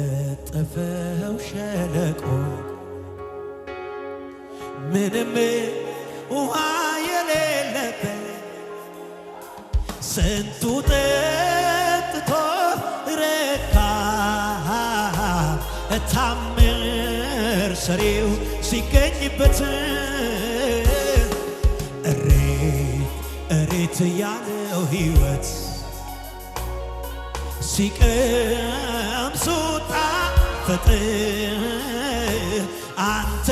የነጠፈው ሸለቆ ምንም ውሃ የሌለበት ስንቱ ጠጥቶ ረካ ታምር ሰሪው ሲገኝበት እሬት ያለው ሕይወት ሲቀምሱ ጣፈጥ አንተ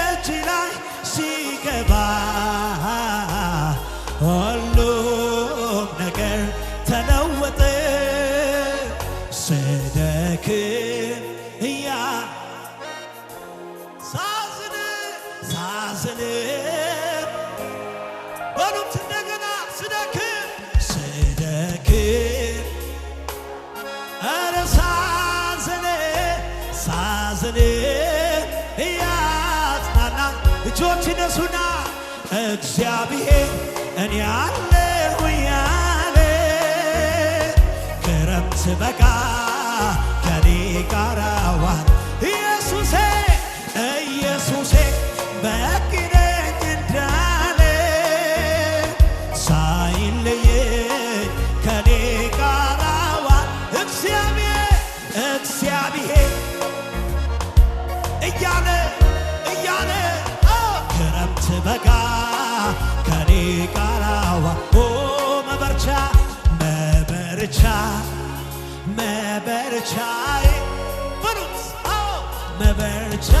እጅ ላይ ሲገባ ሁሉም ነገር ተለወጠ። ስደክም ሳዝን በሉት እንደገና ስደክም ኧረ ሳዝን እያጽናና እጆች ይነሱና እግዚአብሔር እኔ አለሁ እያለ ክረምት በጋ ከኔ ጋር ዋለ። ኢየሱሴ በቂ ነኝ እንዳለ ሳይለየኝ ከኔ ጋር ዋለ። እግዚአብሔር እያለ ክረምት በጋ ከኔ ጋር ዋለ። መበርቻዬ በሉት መበርቻዬ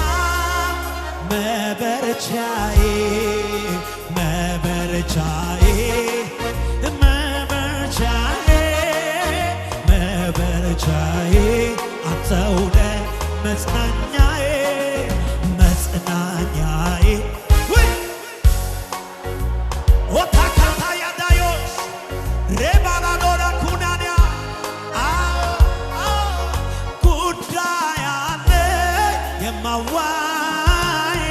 አንተው ነህ መጽናኛዬ ወታካታ ያዳዮስ ሬባላዶራ ኩናንያ ጉዳይ አለ የማዋይ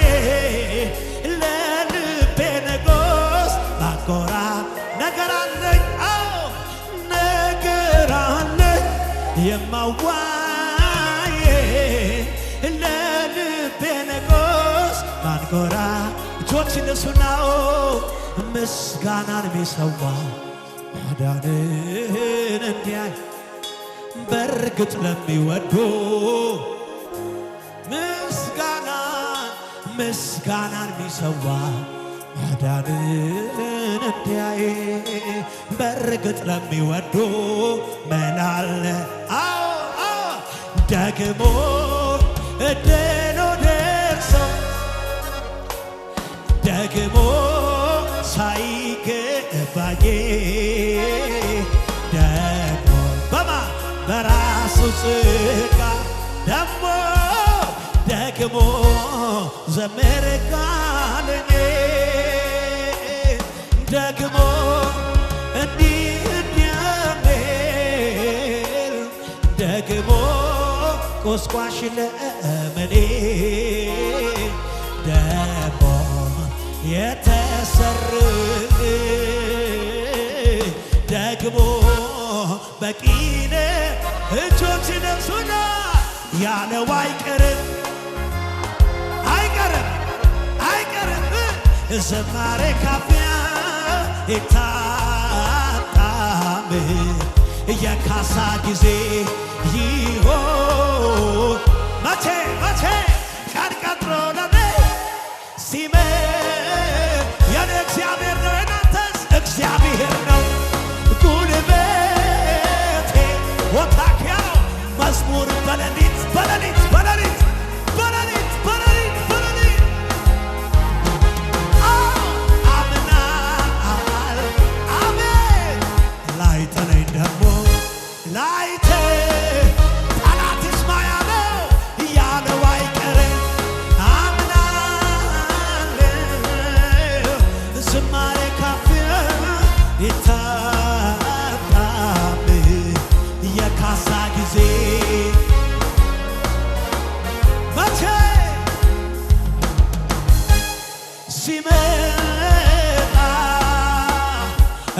ለልቤ ንጉሥ ባኮራ ነገር አለኝ የማዋይ ለልቤ ንጉሥ ባንኮራ እጆች እነሱናው ምስጋናን ሚሰዋ ማዳንን እንዲያይ በርግጥ ለሚወዱ ምስጋናን ሚሰዋ ማዳንን እንዲያይ በርግጥ ለሚወዱ መላለ ደግሞ እድሉ ደርሶ ደግሞ ሳይገባኝ ደግሞ በራሱ ጸጋ ደግሞ ዘመረ ካለኝ ደግሞ እንዲህ እንዲያምር ደግሞ ቆስቋሽ ለእምኔ ደግሞ የተሰርቅ ደግሞ በቂነ እጆች ነሱና ያለው አይቀርም ዝማሬ ካፊያ ይታጣም የካሳ ጊዜ ይሆን መቼ ቀን ቀጥሮ ለኔ ሲመር የኔ እግዚአብሔር ነው የናንተስ እግዚአብሔር ነው ጉልበቴ ወታኪያ ነው መዝሙር በሌሊት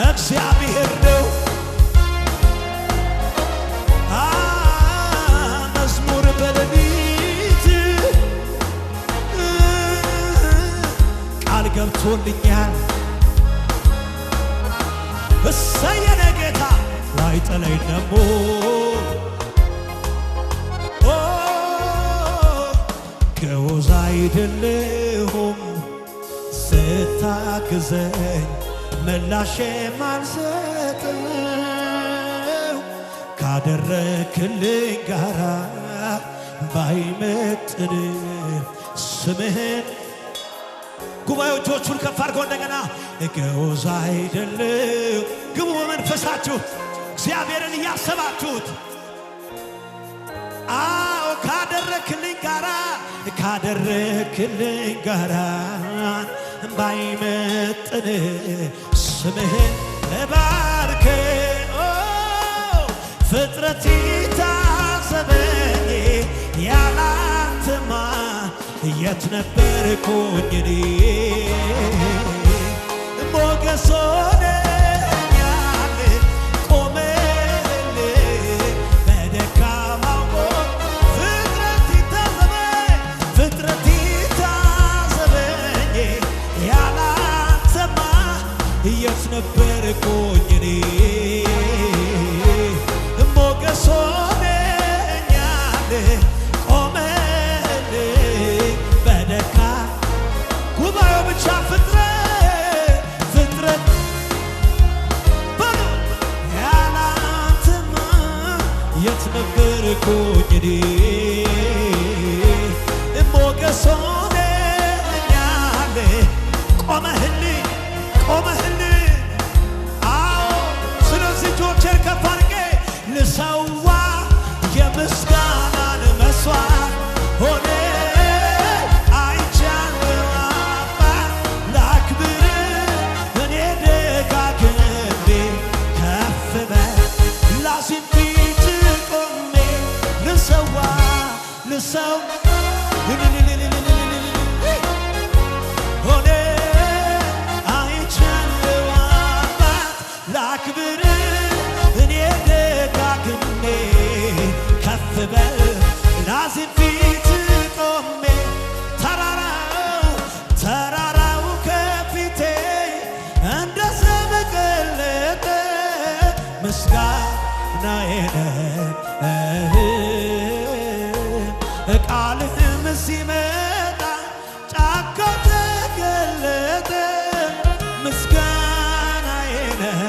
እግዚአብሔር ነው ራርቶልኛል እሰየነ ጌታ ላይጥለኝ ደሞ ገውዝ አይደለሁም ስታግዘኝ ምላሽ ማልሰጠው ካደረክልኝ ጋራ ባይመጥን ስምህን ጉባኤው እጆቹን ከፍ አድርጎ እንደገና ገውዝ አይደለሁም ግቡ በመንፈሳችሁ እግዚአብሔርን እያሰባችሁት አዎ ካደረክልኝ ጋራ ባይመጥን ስምህን እባርክ ፍጥረት ታዘበኝ ያላንተማ የት ነበርኩኝ እኔ ሞገስ ሆነኛል ቆመህልኝ በደካማው ፍጥረት ታዘበኝ ያላንተማ የት ነበርኩኝ እኔ ሞገስ ሆነኛል ቆመህልኝ በደካ ጉባኤው ብቻ ፍጥረት በሉ ያላንተማ የት ነበርኩኝ እኔ ሞገስ ሆነኛል ቆመህልኝ አዎ ስለዚህ እጆቼን ከፍ አድርጌ ልሰዋ የምስጋናን መስዋዕት ሆነ አይቻለሁ አባ ላክብር እኔ ደጋግሜ ከፍ በል ላሲም ፊት ቆሜ ልሰዋ ሆነ አይቻለሁ አባ ላክብር እኔ ደጋግሜ ከፍ በል ላዚም ፊት ቆሜ ተራራው ከፊቴ እንደ ሰም ቀለጠ ምስጋናዬ ነህ ቃልህም ሲመጣ ጫካው ተገለጠ ምስጋናዬ ነህ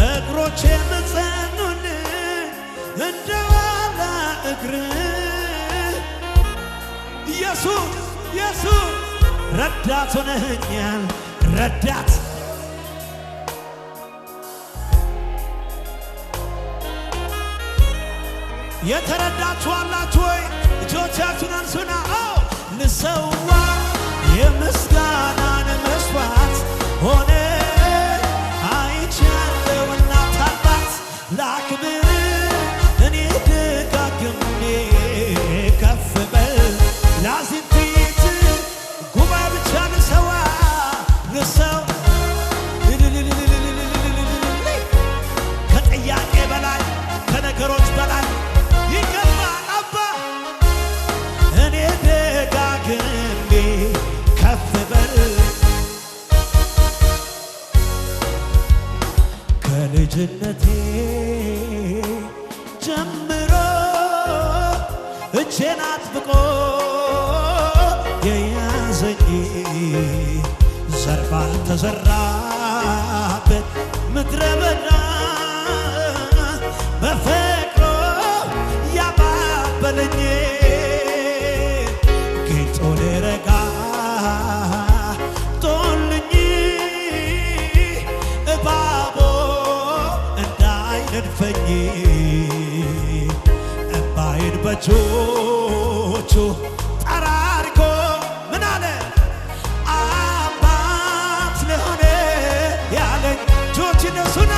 እግሮቼም ጸኑልኝ እንደ ዋላ እግር ኢየሱስ ረዳት ሆነኸኛል ረዳት የተረዳችሁ አላችሁ ወይ? እጆቻችሁን አንሱና ልሰዋ የምስጋናን መስዋዕት ሆነ አይቻለሁ እናት አባት ላክብር እኔ ደጋግሜ ከፍ በል ላዚም ፊት ጉባኤ ብቻ ልሰዋ ከጥያቄ በላይ ከነገሮች በላይ ይገባል አባ እኔ ደጋግሜ ከፍ በል ከልጅነቴ ጀምሮ እጄን አጥብቆ የያዘኝ ዘር ባልተዘራበት ምድረ በዳ በፍቅሩ ያባበለኝ ጌጦ ልረጋ ጦልኝ እባቦ እንዳይነድፈኝ እምባዬን በእጆቹ ጠራርጎ ምን አለ አባት ለሆነ ያለኝ እጆች እነሱና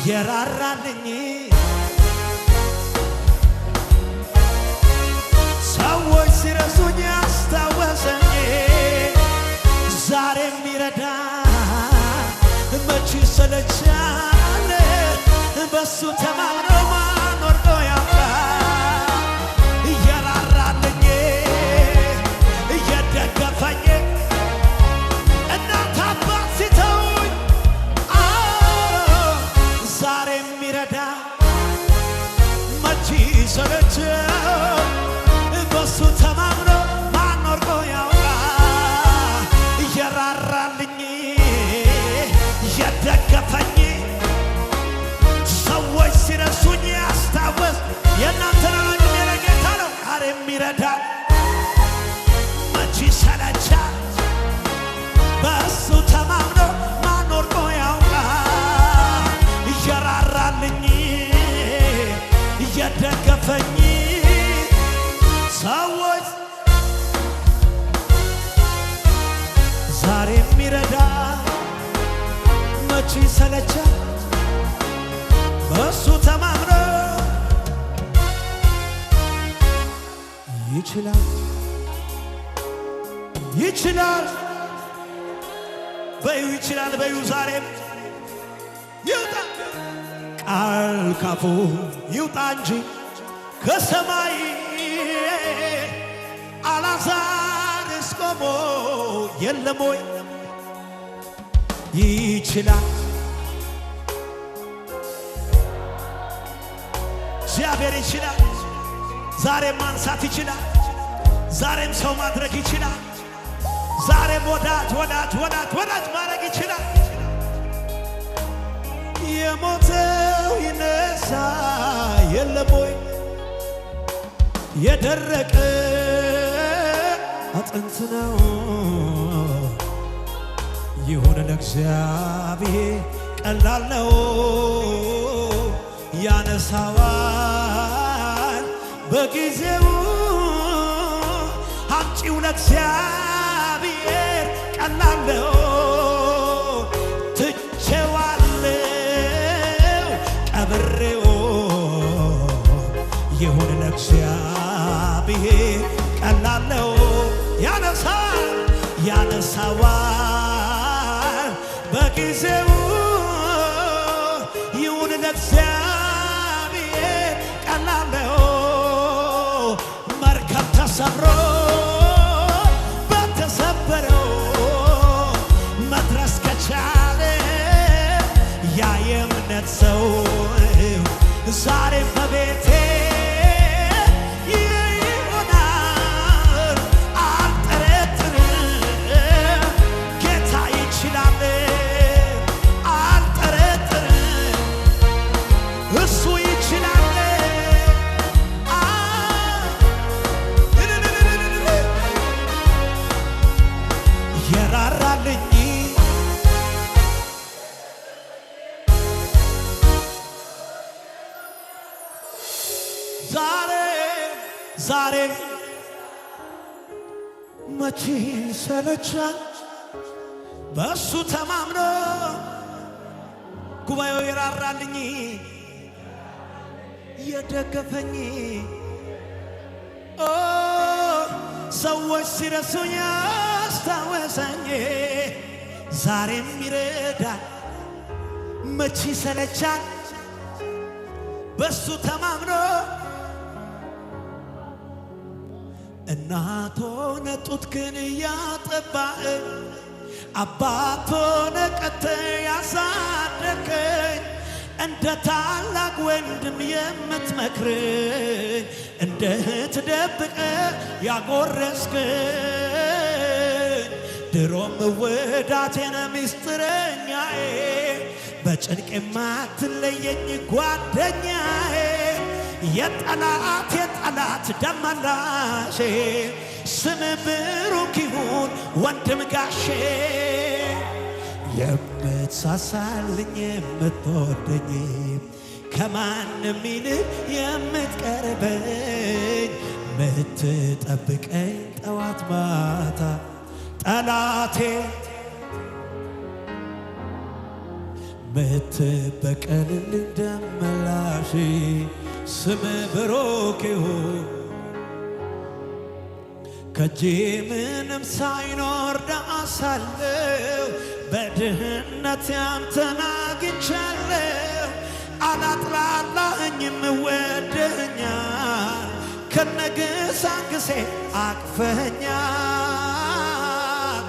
የራራልኝ ሰዎች ሲረሱኝ አስታወሰኝ ዛሬ የሚረዳ መች ይሰለቻል በሱ ተማምኖ ማኖር ነው ያውቃል እየራራልኝ እየደገ ሰለቸው በሱ ተማምኖ ማን ወርቆ ያውቃል እየራራልኝ እየደገፈኝ ሰዎች ሲረሱኝ ያስታወስ የእናንተን አቅም የለጌታ ነው ቃል የሚረዳ መቼ ሰለቻል በሱ ተማምኖ ማን ወርቆ ያውቃል እየራራልኝ እየደገፈኝ ሰዎች ዛሬ የሚረዳ መቼ ሰለቻል በሱ ተማምኖ ይችላል ይችላል በዩ ይችላል በዩ ዛሬም ይውጣ ቃል ካፉ ይውጣ እንጂ ከሰማይ አልዓዛርስ ቆሞ የለም ወይ ይችላል እግዚአብሔር ይችላል ዛሬም ማንሳት ይችላል ዛሬም ሰው ማድረግ ይችላል ዛሬም ወዳጅ ማድረግ ይችላል የሞተው ይነሳ የለም ወይ የደረቀ አጥንት ነው ይሁን ለእግዚአብሔር ቀላል ነው ያነሳዋል በጊዜው አምጪው ለእግዚአብሔር ቀላል ነው ትቼዋለሁ ቀብሬው ይሁን ለእግዚአብሔር ቀላል ነው ያነሳዋል በጊዜው ይሁን ለእግዚአብሔር ቀላል ነው መርከብ ተሰብሮ በተሰበረው መድረስ ከቻለ ያ የእምነት ሰው ዛሬ በቤቴ ይሆናል አልጠረጥርም ጌታ ይችላል አልጠረጥርም እሱ ይችላል የራራልኝ ዛሬ መቼ ሰለቻል በሱ ተማምኖ ጉባኤው የራራልኝ የደገፈኝ ሰዎች ሲረሱኝ ያስታወሰኝ ዛሬም ይረዳል መቼ ሰለቻል በሱ ተማምኖ እናት ሆነ ጡትህን ያጠባህ አባት ሆነ ቀጥተህ ያሳደግከኝ እንደ ታላቅ ወንድም የምትመክረኝ እንደ እህት ደብቀህ ያጎረስከኝ ድሮም ወዳጄነ ሚስጥረኛዬ በጭንቅ የማትለየኝ ጓደኛዬ የጠላት ደመላሼ ስም ብሩክ ይሁን ወንድም ጋሼ የምትሳሳልኝ የምትወደኝ ከማንም ይልቅ የምትቀርበኝ ምትጠብቀኝ ጠዋት ማታ ጠላቴ ምትበቀልልኝ ደመላሼ ስም ብሩክ ይሁን ከጄ ምንም ሳይኖር ዳሳለሁ በድህነት ያንተን አግኝቻለሁ አላጥላላኸኝም ወደኸኛል ከነግሳንግሴ አቅፈኸኛል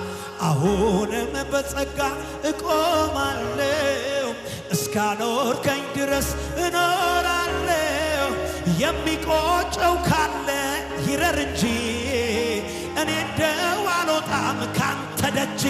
አሁንም በጸጋ እቆማለሁ እስካኖርከኝ ድረስ እኖራለሁ የሚቆጨው ካለ ይረር እንጂ እኔ እንደው አልወጣም ካንተ ደጅ